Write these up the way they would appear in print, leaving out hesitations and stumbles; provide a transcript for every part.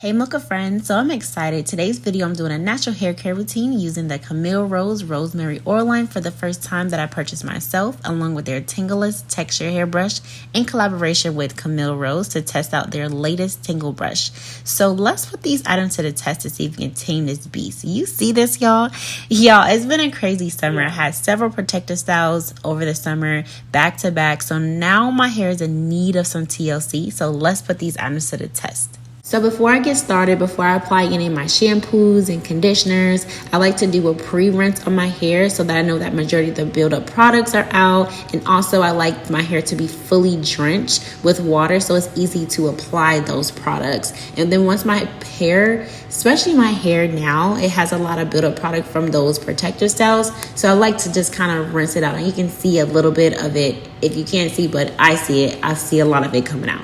Hey Mocha Friends, so I'm excited. Today's video I'm doing a natural hair care routine using the Camille Rose Rosemary Oil line for the first time that I purchased myself, along with their Tangleless texture hairbrush in collaboration with Camille Rose to test out their latest Tangle Brush. So let's put these items to the test to see if we can tame this beast. You see this, y'all? Y'all, it's been a crazy summer. I had several protective styles over the summer, back to back. So now my hair is in need of some TLC. So let's put these items to the test. So before I get started, before I apply any of my shampoos and conditioners, I like to do a pre-rinse on my hair so that I know that majority of the buildup products are out. And also I like my hair to be fully drenched with water so it's easy to apply those products. And then once my hair, especially my hair now, it has a lot of buildup product from those protective styles. So I like to just kind of rinse it out. And you can see a little bit of it. If you can't see, but I see it, I see a lot of it coming out.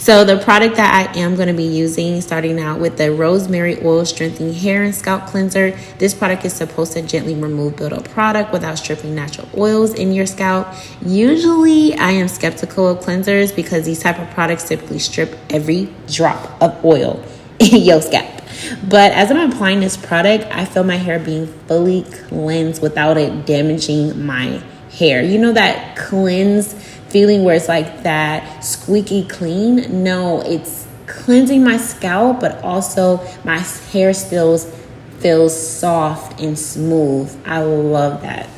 So the product that I am going to be using, starting out with the Rosemary Oil Strengthening Hair and Scalp Cleanser. This product is supposed to gently remove buildup product without stripping natural oils in your scalp. Usually I am skeptical of cleansers because these type of products typically strip every drop of oil in your scalp. But as I'm applying this product, I feel my hair being fully cleansed without it damaging my hair. You know that cleanse feeling where it's like that squeaky clean? No, it's cleansing my scalp, but also my hair still feels soft and smooth. I love that.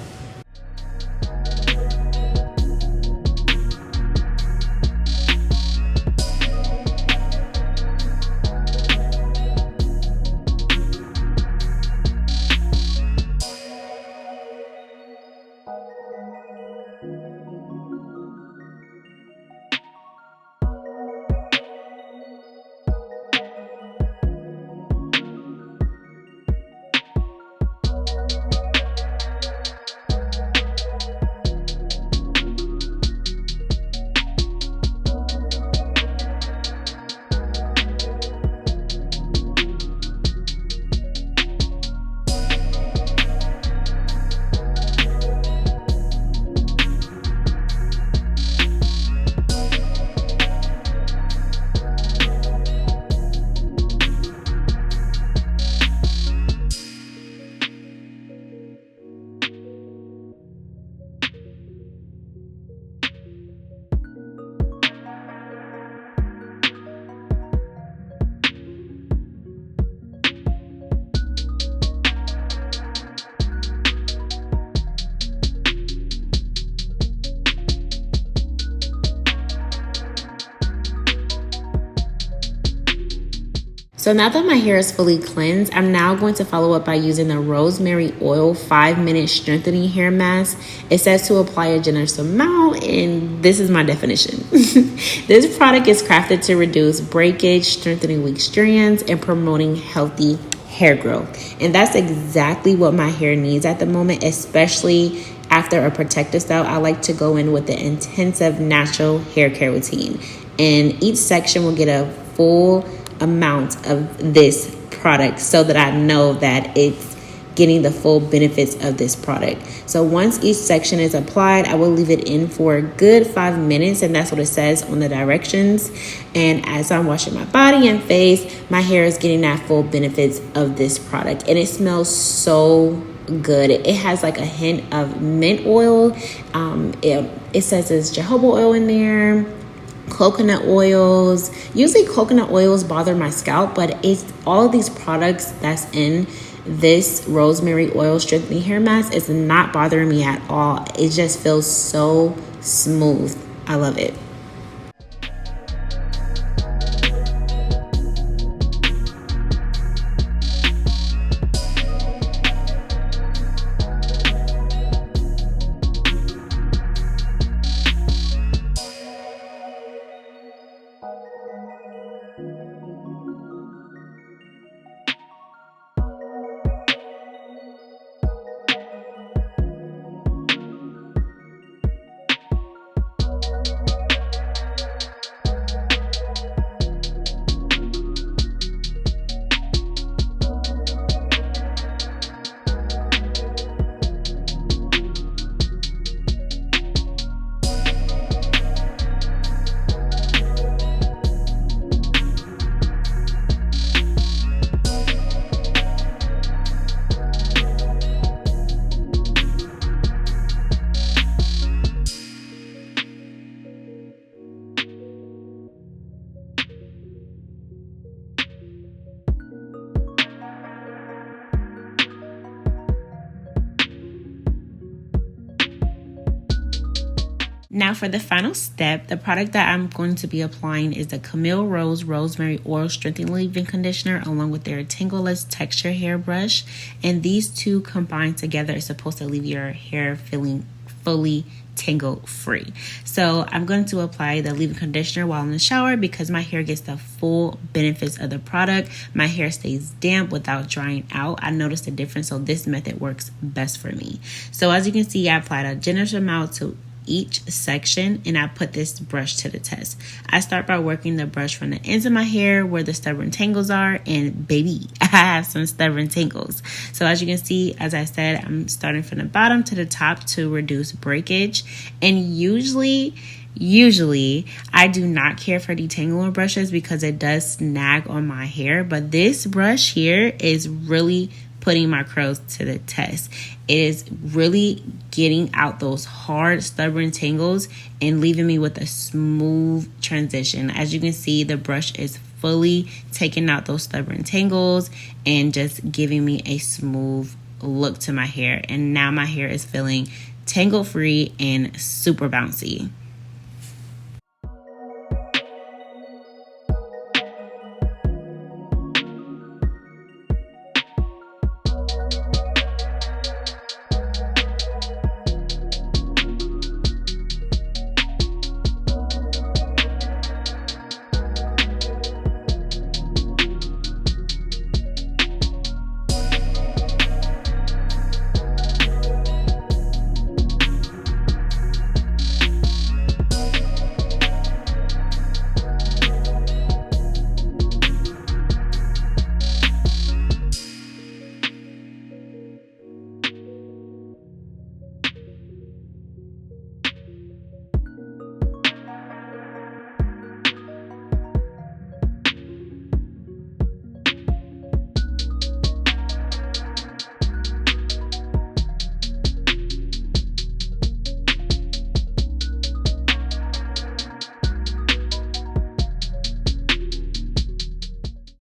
So now that my hair is fully cleansed, I'm now going to follow up by using the Rosemary Oil 5-minute strengthening hair mask. It says to apply a generous amount, and this is my definition. This product is crafted to reduce breakage, strengthening weak strands, and promoting healthy hair growth. And that's exactly what my hair needs at the moment, especially after a protective style. I like to go in with the intensive natural hair care routine. And each section will get a full amount of this product so that I know that it's getting the full benefits of this product. So once each section is applied, I will leave it in for a good 5 minutes, and that's what it says on the directions. And as I'm washing my body and face, my hair is getting that full benefits of this product, and it smells so good. It has like a hint of mint oil. It says there's jojoba oil in there, coconut oils. Usually coconut oils bother my scalp, but it's all of these products that's in this Rosemary Oil Strengthening Hair Mask is not bothering me at all. It just feels so smooth. I love it. Now for the final step, the product that I'm going to be applying is the Camille Rose Rosemary Oil Strengthening Leave-In Conditioner along with their Tangleless Texture Hairbrush. And these two combined together is supposed to leave your hair feeling fully tangle free. So I'm going to apply the leave-in conditioner while in the shower because my hair gets the full benefits of the product. My hair stays damp without drying out. I noticed a difference, so this method works best for me. So as you can see, I applied a generous amount to each section and I put this brush to the test. I start by working the brush from the ends of my hair where the stubborn tangles are, and baby, I have some stubborn tangles. So as you can see, as I said, I'm starting from the bottom to the top to reduce breakage. And usually I do not care for detangler brushes because it does snag on my hair, but this brush here is really putting my curls to the test. It is really getting out those hard, stubborn tangles and leaving me with a smooth transition. As you can see, the brush is fully taking out those stubborn tangles and just giving me a smooth look to my hair. And now my hair is feeling tangle free and super bouncy.